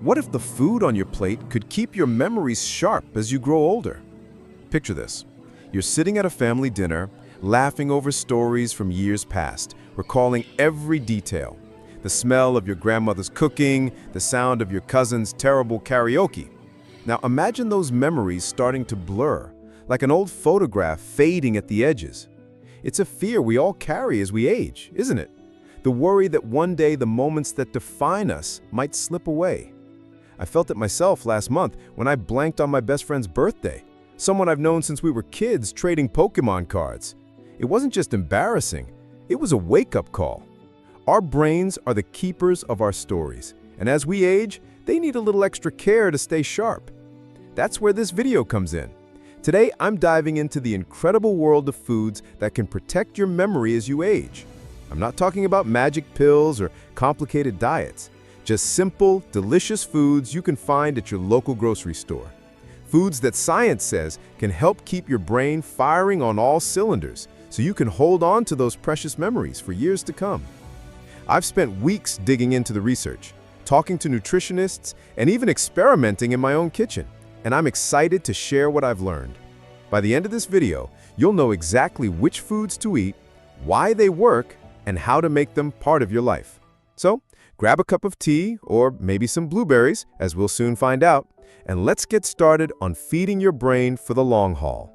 What if the food on your plate could keep your memories sharp as you grow older? Picture this. You're sitting at a family dinner, laughing over stories from years past, recalling every detail. The smell of your grandmother's cooking, the sound of your cousin's terrible karaoke. Now imagine those memories starting to blur, like an old photograph fading at the edges. It's a fear we all carry as we age, isn't it? The worry that one day the moments that define us might slip away. I felt it myself last month when I blanked on my best friend's birthday, someone I've known since we were kids trading Pokemon cards. It wasn't just embarrassing, it was a wake-up call. Our brains are the keepers of our stories, and as we age, they need a little extra care to stay sharp. That's where this video comes in. Today, I'm diving into the incredible world of foods that can protect your memory as you age. I'm not talking about magic pills or complicated diets, just simple, delicious foods you can find at your local grocery store. Foods that science says can help keep your brain firing on all cylinders so you can hold on to those precious memories for years to come. I've spent weeks digging into the research, talking to nutritionists, and even experimenting in my own kitchen, and I'm excited to share what I've learned. By the end of this video, you'll know exactly which foods to eat, why they work, and how to make them part of your life. So, grab a cup of tea or maybe some blueberries, as we'll soon find out, and let's get started on feeding your brain for the long haul.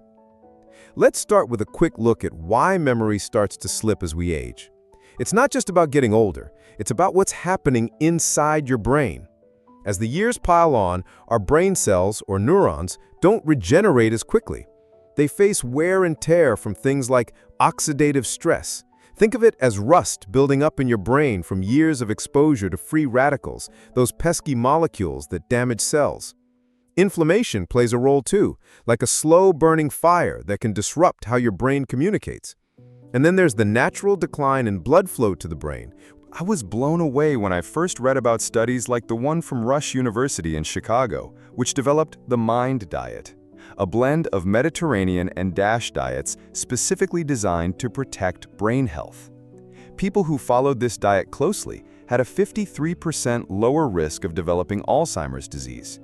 Let's start with a quick look at why memory starts to slip as we age. It's not just about getting older, it's about what's happening inside your brain. As the years pile on, our brain cells, or neurons, don't regenerate as quickly. They face wear and tear from things like oxidative stress. Think of it as rust building up in your brain from years of exposure to free radicals, those pesky molecules that damage cells. Inflammation plays a role too, like a slow-burning fire that can disrupt how your brain communicates. And then there's the natural decline in blood flow to the brain. I was blown away when I first read about studies like the one from Rush University in Chicago, which developed the MIND diet, a blend of Mediterranean and DASH diets specifically designed to protect brain health. People who followed this diet closely had a 53% lower risk of developing Alzheimer's disease.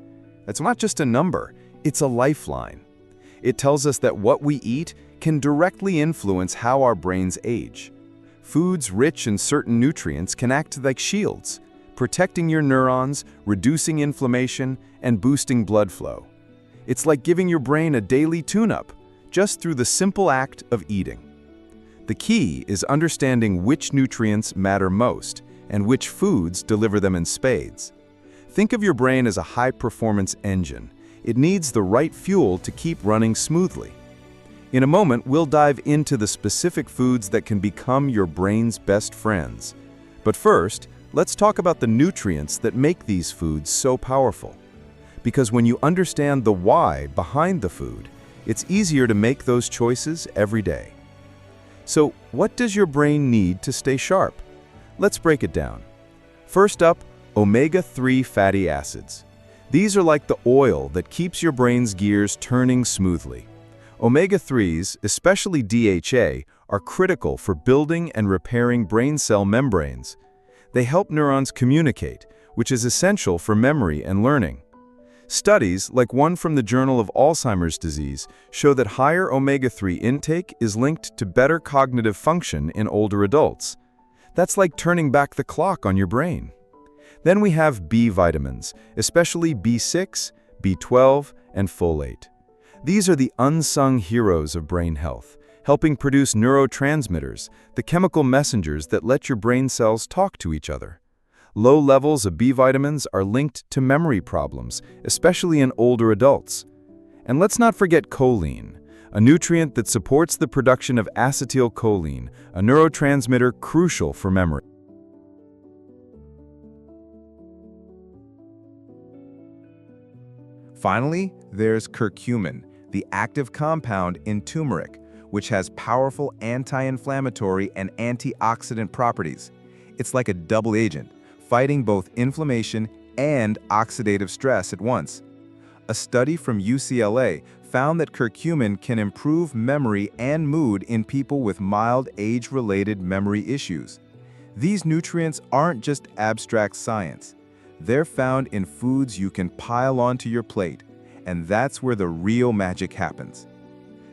That's not just a number, it's a lifeline. It tells us that what we eat can directly influence how our brains age. Foods rich in certain nutrients can act like shields, protecting your neurons, reducing inflammation, and boosting blood flow. It's like giving your brain a daily tune-up, just through the simple act of eating. The key is understanding which nutrients matter most and which foods deliver them in spades. Think of your brain as a high-performance engine. It needs the right fuel to keep running smoothly. In a moment, we'll dive into the specific foods that can become your brain's best friends. But first, let's talk about the nutrients that make these foods so powerful. Because when you understand the why behind the food, it's easier to make those choices every day. So, what does your brain need to stay sharp? Let's break it down. First up, omega-3 fatty acids. These are like the oil that keeps your brain's gears turning smoothly. Omega-3s, especially DHA, are critical for building and repairing brain cell membranes. They help neurons communicate, which is essential for memory and learning. Studies, like one from the Journal of Alzheimer's Disease, show that higher omega-3 intake is linked to better cognitive function in older adults. That's like turning back the clock on your brain. Then we have B vitamins, especially B6, B12, and folate. These are the unsung heroes of brain health, helping produce neurotransmitters, the chemical messengers that let your brain cells talk to each other. Low levels of B vitamins are linked to memory problems, especially in older adults. And let's not forget choline, a nutrient that supports the production of acetylcholine, a neurotransmitter crucial for memory. Finally, there's curcumin, the active compound in turmeric, which has powerful anti-inflammatory and antioxidant properties. It's like a double agent, fighting both inflammation and oxidative stress at once. A study from UCLA found that curcumin can improve memory and mood in people with mild age-related memory issues. These nutrients aren't just abstract science. They're found in foods you can pile onto your plate, and that's where the real magic happens.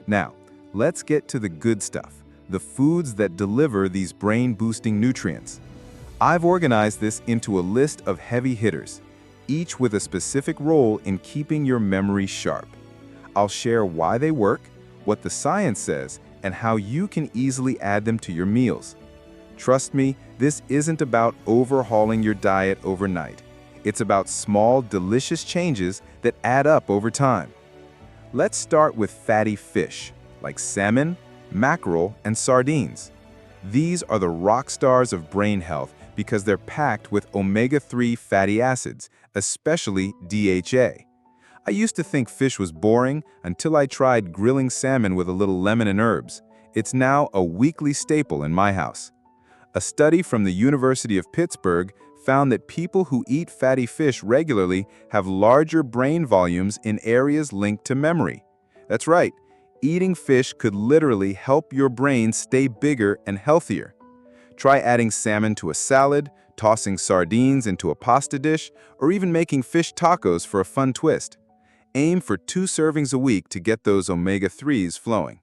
Now, let's get to the good stuff, the foods that deliver these brain-boosting nutrients. I've organized this into a list of heavy hitters, each with a specific role in keeping your memory sharp. I'll share why they work, what the science says, and how you can easily add them to your meals. Trust me, this isn't about overhauling your diet overnight. It's about small, delicious changes that add up over time. Let's start with fatty fish, like salmon, mackerel, and sardines. These are the rock stars of brain health because they're packed with omega-3 fatty acids, especially DHA. I used to think fish was boring until I tried grilling salmon with a little lemon and herbs. It's now a weekly staple in my house. A study from the University of Pittsburgh found that people who eat fatty fish regularly have larger brain volumes in areas linked to memory. That's right, eating fish could literally help your brain stay bigger and healthier. Try adding salmon to a salad, tossing sardines into a pasta dish, or even making fish tacos for a fun twist. Aim for 2 servings a week to get those omega-3s flowing.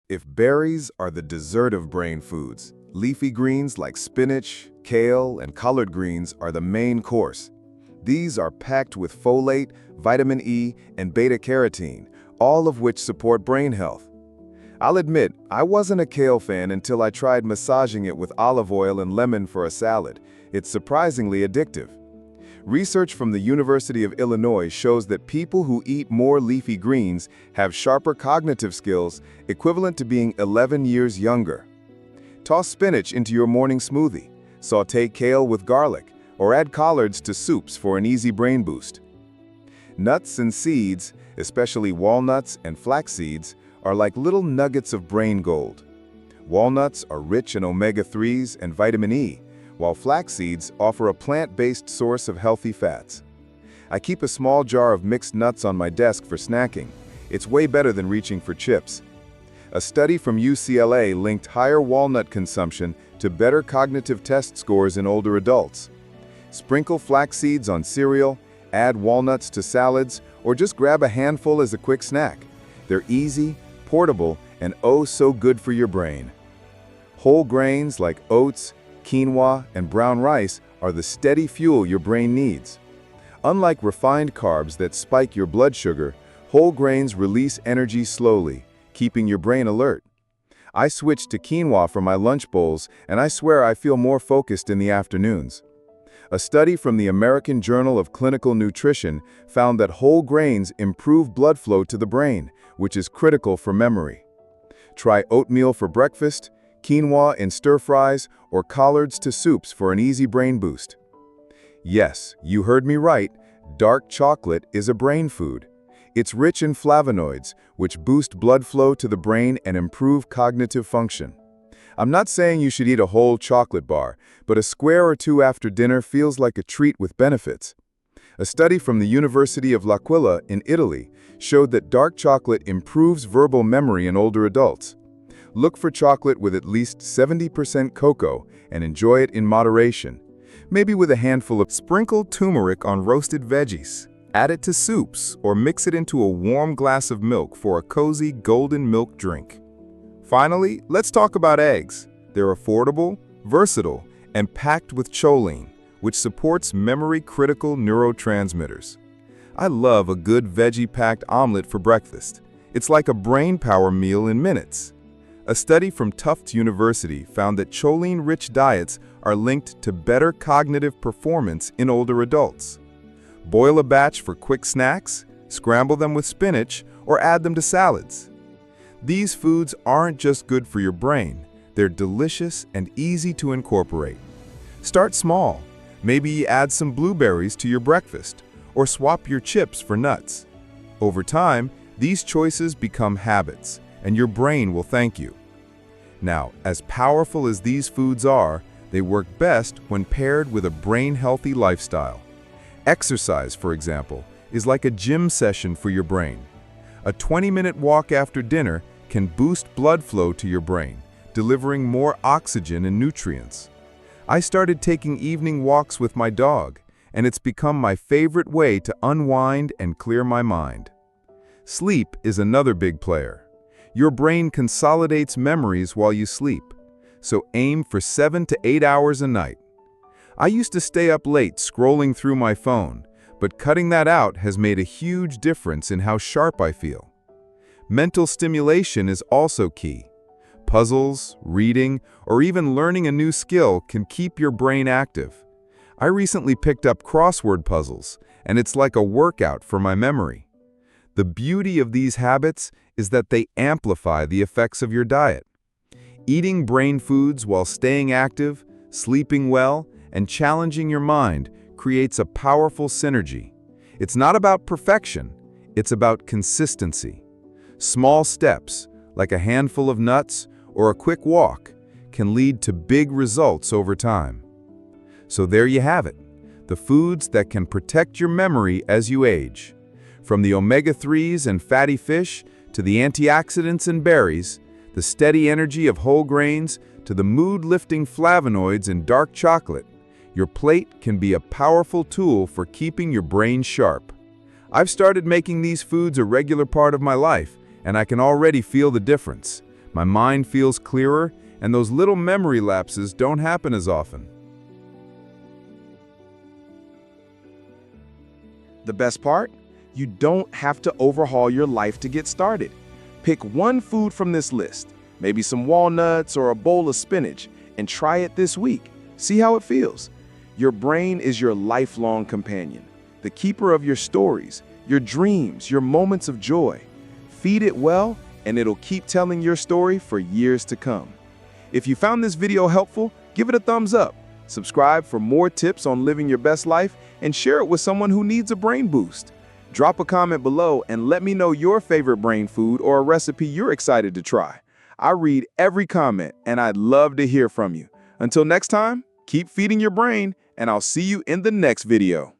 If berries are the dessert of brain foods, leafy greens like spinach, kale, and collard greens are the main course. These are packed with folate, vitamin E, and beta-carotene, all of which support brain health. I'll admit, I wasn't a kale fan until I tried massaging it with olive oil and lemon for a salad. It's surprisingly addictive. Research from the University of Illinois shows that people who eat more leafy greens have sharper cognitive skills equivalent to being 11 years younger. Toss spinach into your morning smoothie, sauté kale with garlic, or add collards to soups for an easy brain boost. Nuts and seeds, especially walnuts and flax seeds, are like little nuggets of brain gold. Walnuts are rich in omega-3s and vitamin E, while flax seeds offer a plant-based source of healthy fats. I keep a small jar of mixed nuts on my desk for snacking. It's way better than reaching for chips. A study from UCLA linked higher walnut consumption to better cognitive test scores in older adults. Sprinkle flax seeds on cereal, add walnuts to salads, or just grab a handful as a quick snack. They're easy, portable, and oh so good for your brain. Whole grains like oats, quinoa, and brown rice are the steady fuel your brain needs. Unlike refined carbs that spike your blood sugar, whole grains release energy slowly, keeping your brain alert. I switched to quinoa for my lunch bowls, and I swear I feel more focused in the afternoons. A study from the American Journal of Clinical Nutrition found that whole grains improve blood flow to the brain, which is critical for memory. Try oatmeal for breakfast, quinoa in stir-fries, or collards to soups for an easy brain boost. Yes, you heard me right, dark chocolate is a brain food. It's rich in flavonoids, which boost blood flow to the brain and improve cognitive function. I'm not saying you should eat a whole chocolate bar, but a square or two after dinner feels like a treat with benefits. A study from the University of L'Aquila in Italy showed that dark chocolate improves verbal memory in older adults. Look for chocolate with at least 70% cocoa and enjoy it in moderation. Maybe with a handful of sprinkled turmeric on roasted veggies. Add it to soups or mix it into a warm glass of milk for a cozy golden milk drink. Finally, let's talk about eggs. They're affordable, versatile, and packed with choline, which supports memory-critical neurotransmitters. I love a good veggie-packed omelet for breakfast. It's like a brain power meal in minutes. A study from Tufts University found that choline-rich diets are linked to better cognitive performance in older adults. Boil a batch for quick snacks, scramble them with spinach, or add them to salads. These foods aren't just good for your brain, they're delicious and easy to incorporate. Start small. Maybe add some blueberries to your breakfast, or swap your chips for nuts. Over time, these choices become habits, and your brain will thank you. Now, as powerful as these foods are, they work best when paired with a brain-healthy lifestyle. Exercise, for example, is like a gym session for your brain. A 20-minute walk after dinner can boost blood flow to your brain, delivering more oxygen and nutrients. I started taking evening walks with my dog, and it's become my favorite way to unwind and clear my mind. Sleep is another big player. Your brain consolidates memories while you sleep, so aim for 7 to 8 hours a night. I used to stay up late scrolling through my phone, but cutting that out has made a huge difference in how sharp I feel. Mental stimulation is also key. Puzzles, reading, or even learning a new skill can keep your brain active. I recently picked up crossword puzzles, and it's like a workout for my memory. The beauty of these habits is that they amplify the effects of your diet. Eating brain foods while staying active, sleeping well, and challenging your mind creates a powerful synergy. It's not about perfection, it's about consistency. Small steps, like a handful of nuts or a quick walk, can lead to big results over time. So there you have it, the foods that can protect your memory as you age. From the omega-3s and fatty fish to the antioxidants in berries, the steady energy of whole grains to the mood-lifting flavonoids in dark chocolate, your plate can be a powerful tool for keeping your brain sharp. I've started making these foods a regular part of my life, and I can already feel the difference. My mind feels clearer, and those little memory lapses don't happen as often. The best part? You don't have to overhaul your life to get started. Pick one food from this list, maybe some walnuts or a bowl of spinach, and try it this week. See how it feels. Your brain is your lifelong companion, the keeper of your stories, your dreams, your moments of joy. Feed it well, and it'll keep telling your story for years to come. If you found this video helpful, give it a thumbs up. Subscribe for more tips on living your best life, and share it with someone who needs a brain boost. Drop a comment below and let me know your favorite brain food or a recipe you're excited to try. I read every comment, and I'd love to hear from you. Until next time, keep feeding your brain, and I'll see you in the next video.